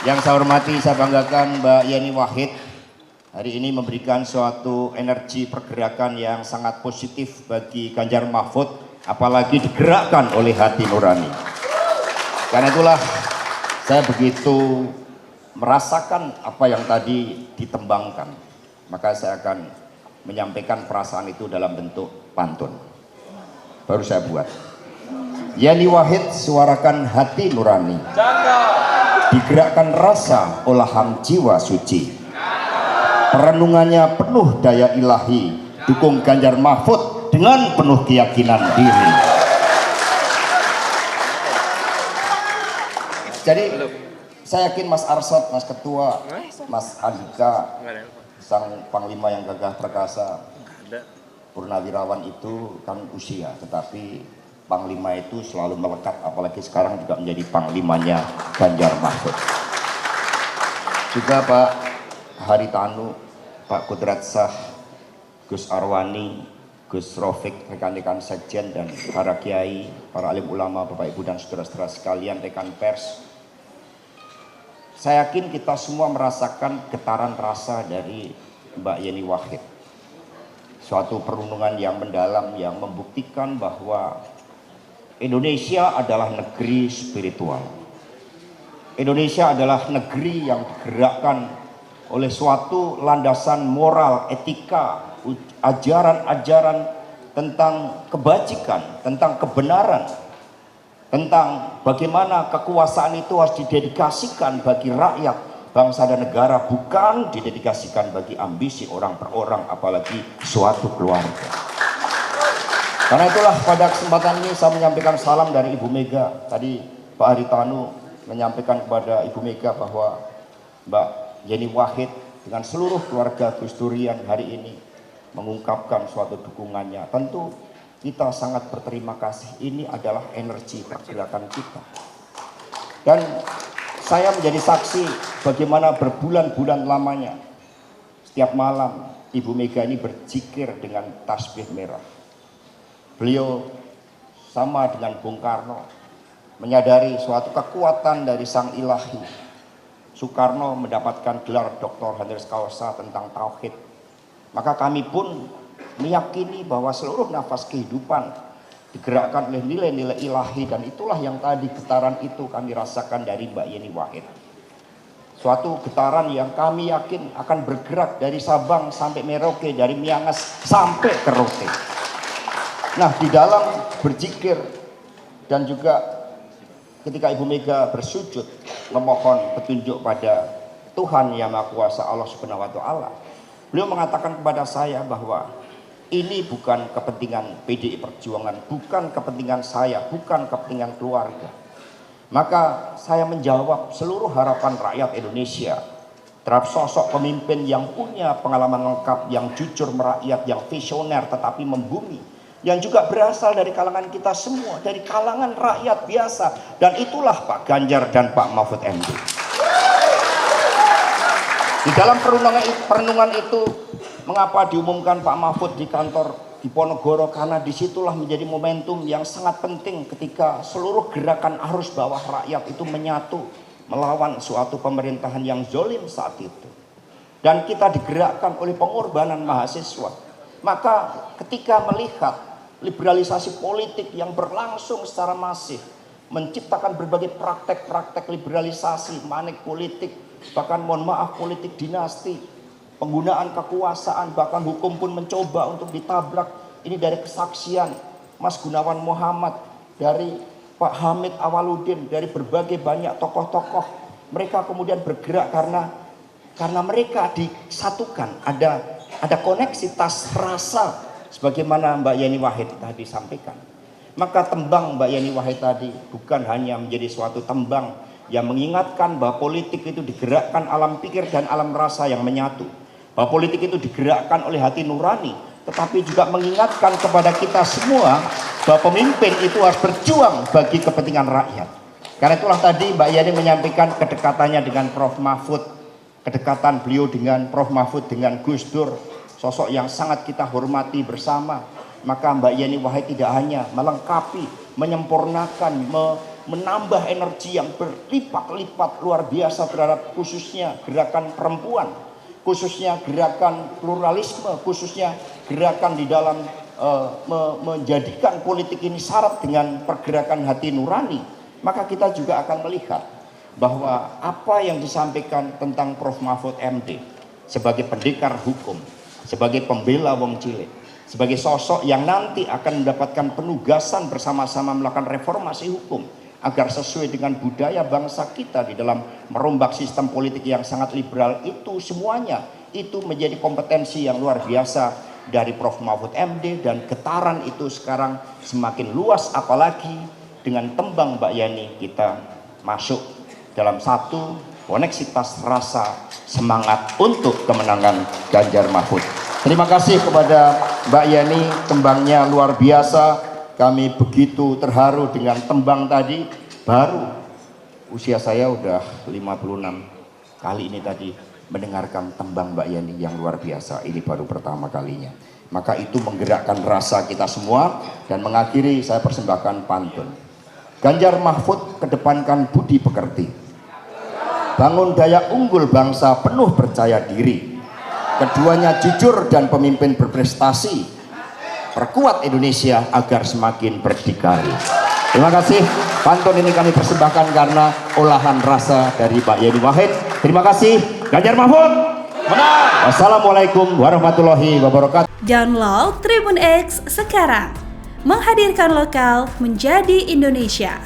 Yang saya hormati, saya banggakan Mbak Yeni Wahid hari ini memberikan suatu energi pergerakan yang sangat positif bagi Ganjar Mahfud, apalagi digerakkan oleh hati nurani. Karena itulah saya begitu merasakan apa yang tadi ditembangkan, maka saya akan menyampaikan perasaan itu dalam bentuk pantun. Baru saya buat. Yeni Wahid suarakan hati nurani, digerakkan rasa olahan jiwa suci. Perenungannya penuh daya ilahi, dukung Ganjar Mahfud dengan penuh keyakinan diri. Jadi saya yakin Mas Arsad, Mas Ketua, Mas Andika, sang Panglima yang gagah perkasa, purnawirawan itu kan usia, tetapi Panglima itu selalu melekat, apalagi sekarang juga menjadi Panglimanya Ganjar Mahfud. Juga Pak Haritanu, Pak Kudratsah, Gus Arwani, Gus Rofik, rekan-rekan sekjen dan para kiai, para alim ulama, Bapak Ibu dan saudara-saudara sekalian, rekan pers. Saya yakin kita semua merasakan getaran rasa dari Mbak Yeni Wahid. Suatu perenungan yang mendalam yang membuktikan bahwa Indonesia adalah negeri spiritual. Indonesia adalah negeri yang digerakkan oleh suatu landasan moral, etika, ajaran-ajaran tentang kebajikan, tentang kebenaran, tentang bagaimana kekuasaan itu harus didedikasikan bagi rakyat, bangsa dan negara, bukan didedikasikan bagi ambisi orang per orang, apalagi suatu keluarga. Karena itulah pada kesempatan ini saya menyampaikan salam dari Ibu Mega. Tadi Pak Haritanu menyampaikan kepada Ibu Mega bahwa Mbak Yeni Wahid dengan seluruh keluarga Gus Durian hari ini mengungkapkan suatu dukungannya. Tentu kita sangat berterima kasih. Ini adalah energi pergerakan kita. Dan saya menjadi saksi bagaimana berbulan-bulan lamanya setiap malam Ibu Mega ini berzikir dengan tasbih merah. Beliau sama dengan Bung Karno menyadari suatu kekuatan dari sang ilahi. Soekarno mendapatkan gelar Dr. Honoris Causa tentang tauhid. Maka kami pun meyakini bahwa seluruh nafas kehidupan digerakkan oleh nilai-nilai ilahi, dan itulah yang tadi getaran itu kami rasakan dari Mbak Yeni Wahid. Suatu getaran yang kami yakin akan bergerak dari Sabang sampai Merauke, dari Miangas sampai ke Rote. Nah, di dalam berzikir dan juga ketika Ibu Mega bersujud memohon petunjuk pada Tuhan Yang Maha Kuasa Allah Subhanahu wa Ta'ala, beliau mengatakan kepada saya bahwa ini bukan kepentingan PDI Perjuangan, bukan kepentingan saya, bukan kepentingan keluarga. Maka saya menjawab seluruh harapan rakyat Indonesia terhadap sosok pemimpin yang punya pengalaman lengkap, yang jujur merakyat, yang visioner tetapi membumi, yang juga berasal dari kalangan kita semua, dari kalangan rakyat biasa. Dan itulah Pak Ganjar dan Pak Mahfud MD. Di dalam perenungan itu, mengapa diumumkan Pak Mahfud di kantor di Ponorogo? Karena disitulah menjadi momentum yang sangat penting ketika seluruh gerakan arus bawah rakyat itu menyatu melawan suatu pemerintahan yang zolim saat itu. Dan kita digerakkan oleh pengorbanan mahasiswa. Maka ketika melihat liberalisasi politik yang berlangsung secara masif, menciptakan berbagai praktek-praktek liberalisasi, manik politik, bahkan mohon maaf politik dinasti, penggunaan kekuasaan, bahkan hukum pun mencoba untuk ditabrak. Ini dari kesaksian Mas Gunawan Muhammad, dari Pak Hamid Awaludin, dari berbagai banyak tokoh-tokoh. Mereka kemudian bergerak karena mereka disatukan, ada koneksitas rasa, sebagaimana Mbak Yeni Wahid tadi sampaikan. Maka tembang Mbak Yeni Wahid tadi bukan hanya menjadi suatu tembang yang mengingatkan bahwa politik itu digerakkan alam pikir dan alam rasa yang menyatu, bahwa politik itu digerakkan oleh hati nurani, tetapi juga mengingatkan kepada kita semua bahwa pemimpin itu harus berjuang bagi kepentingan rakyat. Karena itulah tadi Mbak Yeni menyampaikan kedekatannya dengan Prof. Mahfud, kedekatan beliau dengan Prof. Mahfud dengan Gus Dur, sosok yang sangat kita hormati bersama. Maka Mbak Yeni Wahid tidak hanya melengkapi, menyempurnakan, menambah energi yang berlipat-lipat luar biasa terhadap khususnya gerakan perempuan, khususnya gerakan pluralisme, khususnya gerakan di dalam menjadikan politik ini syarat dengan pergerakan hati nurani, maka kita juga akan melihat bahwa apa yang disampaikan tentang Prof. Mahfud MD sebagai pendekar hukum, sebagai pembela wong cilik, sebagai sosok yang nanti akan mendapatkan penugasan bersama-sama melakukan reformasi hukum agar sesuai dengan budaya bangsa kita di dalam merombak sistem politik yang sangat liberal, itu semuanya itu menjadi kompetensi yang luar biasa dari Prof. Mahfud MD, dan getaran itu sekarang semakin luas, apalagi dengan tembang Mbak Yani kita masuk dalam satu koneksitas rasa semangat untuk kemenangan Ganjar Mahfud. Terima kasih kepada Mbak Yani, tembangnya luar biasa. Kami begitu terharu dengan tembang tadi. Baru usia saya udah 56 kali ini tadi mendengarkan tembang Mbak Yani yang luar biasa. Ini baru pertama kalinya. Maka itu menggerakkan rasa kita semua, dan mengakhiri saya persembahkan pantun. Ganjar Mahfud kedepankan budi pekerti, bangun daya unggul bangsa penuh percaya diri. Keduanya jujur dan pemimpin berprestasi, perkuat Indonesia agar semakin berdikari. Terima kasih. Pantun ini kami persembahkan karena olahan rasa dari Pak Yeni Wahid. Terima kasih. Ganjar Mahfud menang. Wassalamualaikum warahmatullahi wabarakatuh. Download Tribun X sekarang. Menghadirkan lokal menjadi Indonesia.